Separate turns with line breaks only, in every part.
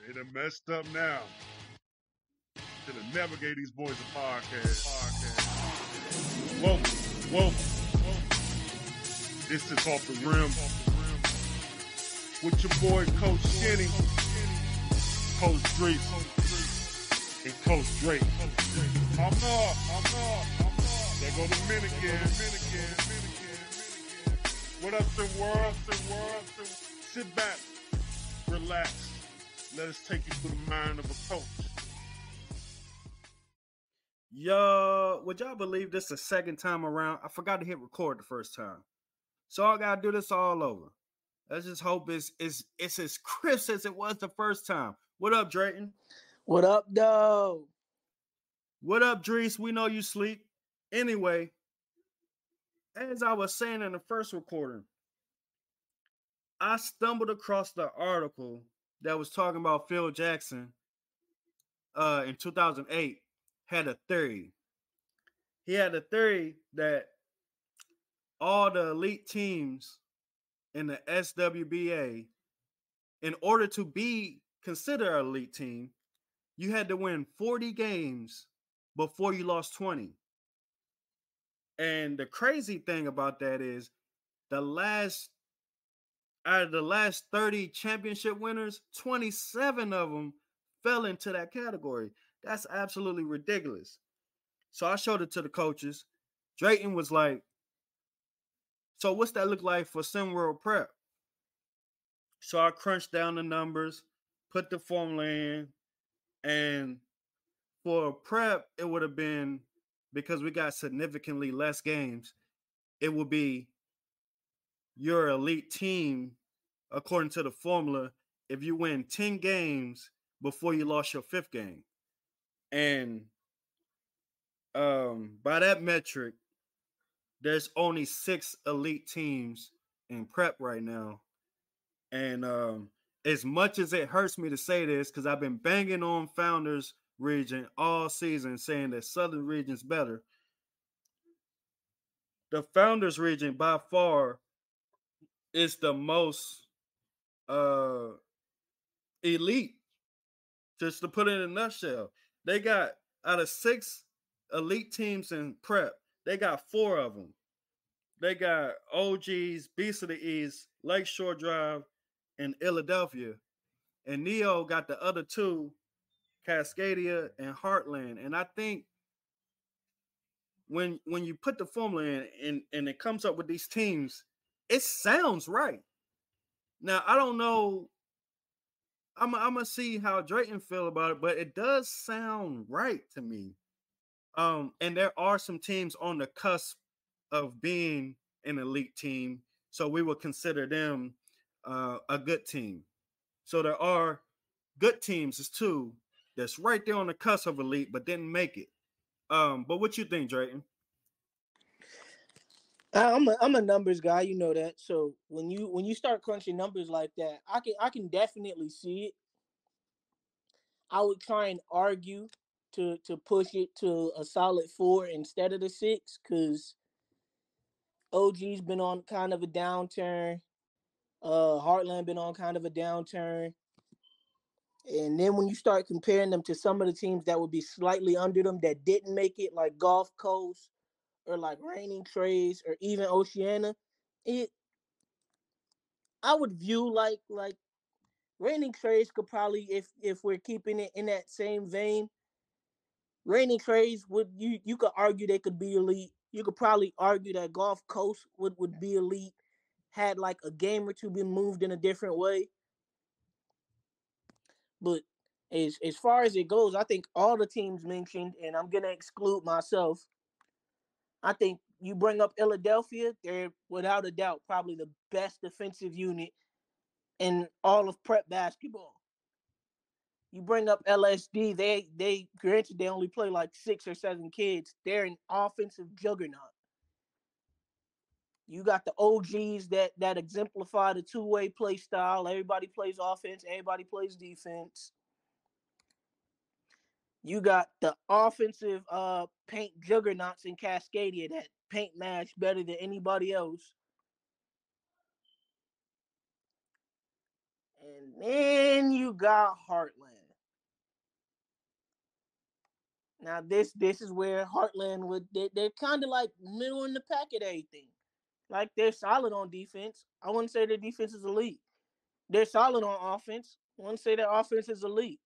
They done messed up now. Should have never gave these boys a podcast. Whoa. This is Off the Rim. With your boy, Coach Skinny, Coach Drees, and Coach Drake. I'm up. There go the min again. What up, SimWorld? Sit back, relax. Let us take you through the mind of a coach.
Yo, would y'all believe this the second time around? I forgot to hit record the first time. So I gotta do this all over. Let's just hope it's as crisp as it was the first time. What up, Drayton?
What up, though?
What up, Drees? We know you sleep. Anyway, as I was saying in the first recording, I stumbled across the article that was talking about Phil Jackson in 2008 had a theory. He had a theory that all the elite teams in the SWBA, in order to be considered an elite team, you had to win 40 games before you lost 20. And the crazy thing about that is out of the last 30 championship winners, 27 of them fell into that category. That's absolutely ridiculous. So I showed it to the coaches. Drayton was like, so what's that look like for SimWorld Prep? So I crunched down the numbers, put the formula in, and for Prep, it would have been, because we got significantly less games, it would be your elite team, according to the formula, if you win 10 games before you lost your 5th game. And by that metric, there's only 6 elite teams in Prep right now. And as much as it hurts me to say this, because I've been banging on Founders Region all season saying that Southern Region's better, the Founders Region by far is the most elite. Just to put it in a nutshell, they got, out of 6 elite teams in Prep, they got 4 of them. They got OGs, Beast of the East, Lakeshore Drive, and Philadelphia. And Neo got the other 2, Cascadia and Heartland. And I think when you put the formula in and it comes up with these teams, it sounds right. Now, I don't know. I'm going to see how Drayton feel about it, but it does sound right to me. And there are some teams on the cusp of being an elite team, so we would consider them a good team. So there are good teams too that's right there on the cusp of elite, but didn't make it. But what you think, Drayton?
I'm a numbers guy, you know that. So when you start crunching numbers like that, I can definitely see it. I would try and argue to push it to a solid 4 instead of the 6, because OG's been on kind of a downturn. Heartland been on kind of a downturn. And then when you start comparing them to some of the teams that would be slightly under them that didn't make it, like Gulf Coast or like Reigning Trays or even Oceana, I would view like Reigning Trays could probably, if we're keeping it in that same vein, Reigning Trays would, you could argue they could be elite. You could probably argue that Gulf Coast would be elite, had like a game or two been moved in a different way. But as far as it goes, I think all the teams mentioned, and I'm gonna exclude myself, I think you bring up Philadelphia, they're without a doubt probably the best defensive unit in all of Prep basketball. You bring up LSD, they granted they only play like 6 or 7 kids. They're an offensive juggernaut. You got the OGs that exemplify the two-way play style. Everybody plays offense, everybody plays defense. You got the offensive paint juggernauts in Cascadia that paint match better than anybody else. And then you got Heartland. Now this is where Heartland they're kind of like middle in the pack at everything. Like they're solid on defense. I wouldn't say their defense is elite. They're solid on offense. I wouldn't say their offense is elite.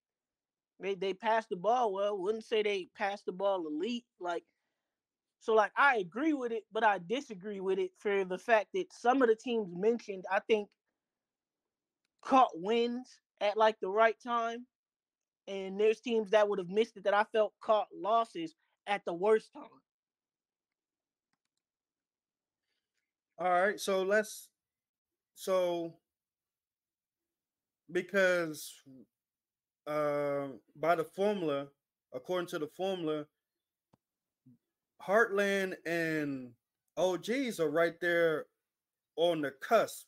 They pass the ball well. Wouldn't say they pass the ball elite. Like I agree with it, but I disagree with it for the fact that some of the teams mentioned, I think, caught wins at like the right time, and there's teams that would have missed it that I felt caught losses at the worst time.
All right, so because by the formula, according to the formula, Heartland and OGs are right there on the cusp.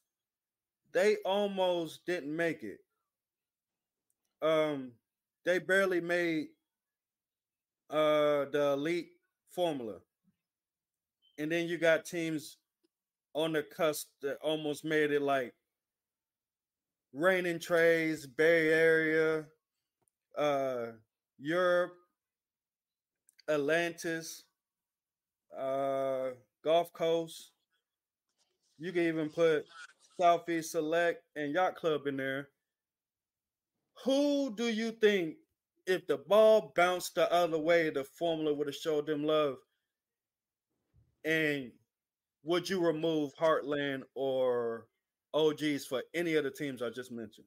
They almost didn't make it. Um, they barely made the elite formula, and then you got teams on the cusp that almost made it, like Reigning Trays, Bay Area, uh, Europe, Atlantis, uh, Gulf Coast. You can even put Southeast Select and Yacht Club in there. Who do you think, if the ball bounced the other way, the formula would have showed them love? And would you remove Heartland or OGs for any of the teams I just mentioned?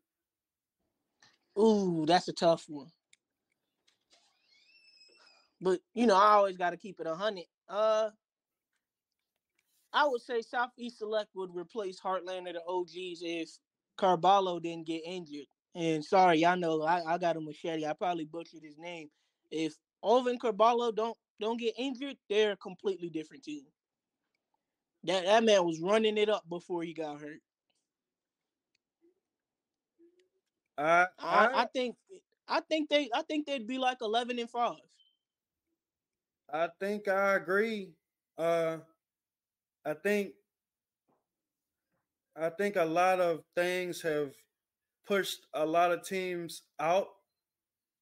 Ooh, that's a tough one. But I always got to keep it 100. I would say Southeast Select would replace Heartland or the OGs if Carballo didn't get injured. And sorry, I know I got a machete. I probably butchered his name. If Alvin Carballo don't get injured, they're a completely different team. That man was running it up before he got hurt.
I
I,
I
I think I think they'd be like 11-5.
I think I agree. Uh, I think I think a lot of things have pushed a lot of teams out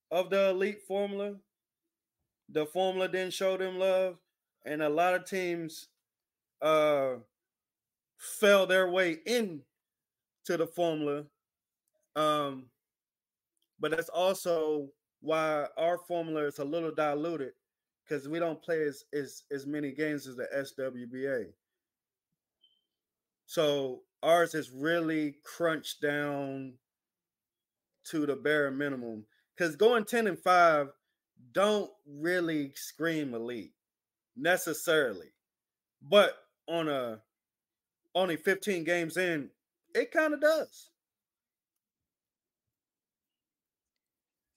of the elite formula. The formula didn't show them love, and a lot of teams uh, fell their way in to the formula. Um, but that's also why our formula is a little diluted, because we don't play as many games as the SWBA. So ours is really crunched down to the bare minimum. Because going 10-5 don't really scream elite necessarily. But on a only 15 games in, it kind of does.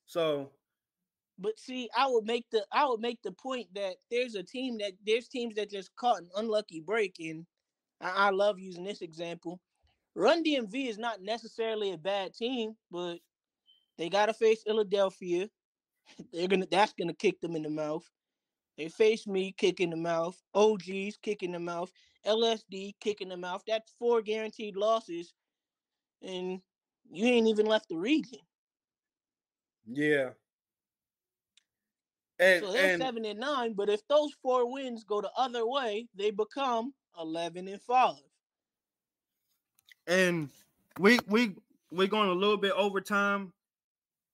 So
But see, I would make the point that there's teams that just caught an unlucky break, and I love using this example. Run DMV is not necessarily a bad team, but they gotta face Philadelphia. That's gonna kick them in the mouth. They face me, kick in the mouth. OGs, kick in the mouth. LSD, kick in the mouth. That's 4 guaranteed losses, and you ain't even left the region.
yeah, and
So they're
and
7-9, but if those 4 wins go the other way, they become 11-5.
and we going a little bit overtime,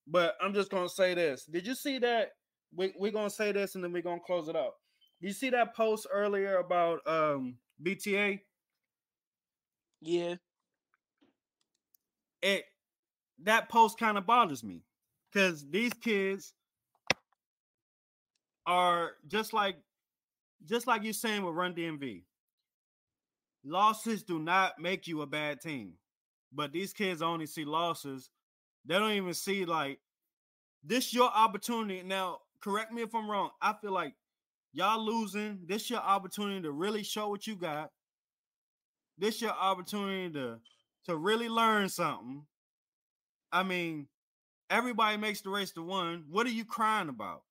but I'm just gonna say this. Did you see that? We're gonna say this and then we're gonna close it out. You see that post earlier about BTA?
Yeah.
It That post kind of bothers me, because these kids are just like you're saying with Run DMV. Losses do not make you a bad team, but these kids only see losses. They don't even see, like, this your opportunity. Now, correct me if I'm wrong. I feel like y'all losing. This your opportunity to really show what you got. This your opportunity to really learn something. I mean, everybody makes the race to one. What are you crying about?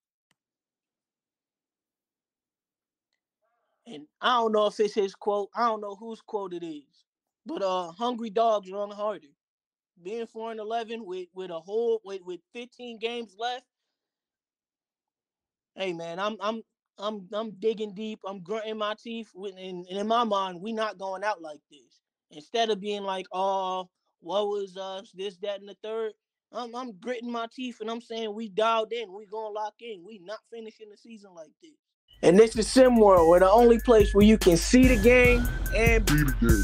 And I don't know if it's his quote. I don't know whose quote it is. But hungry dogs run harder. being 4-11 with 15 games left. Hey man, I'm digging deep. I'm grunting my teeth. And in my mind, we not going out like this. Instead of being like, oh, what was us, this, that, and the third. I'm gritting my teeth and I'm saying we dialed in. We gonna lock in. We not finishing the season like this. And this is SimWorld, where the only place where you can see the game and
Be the game.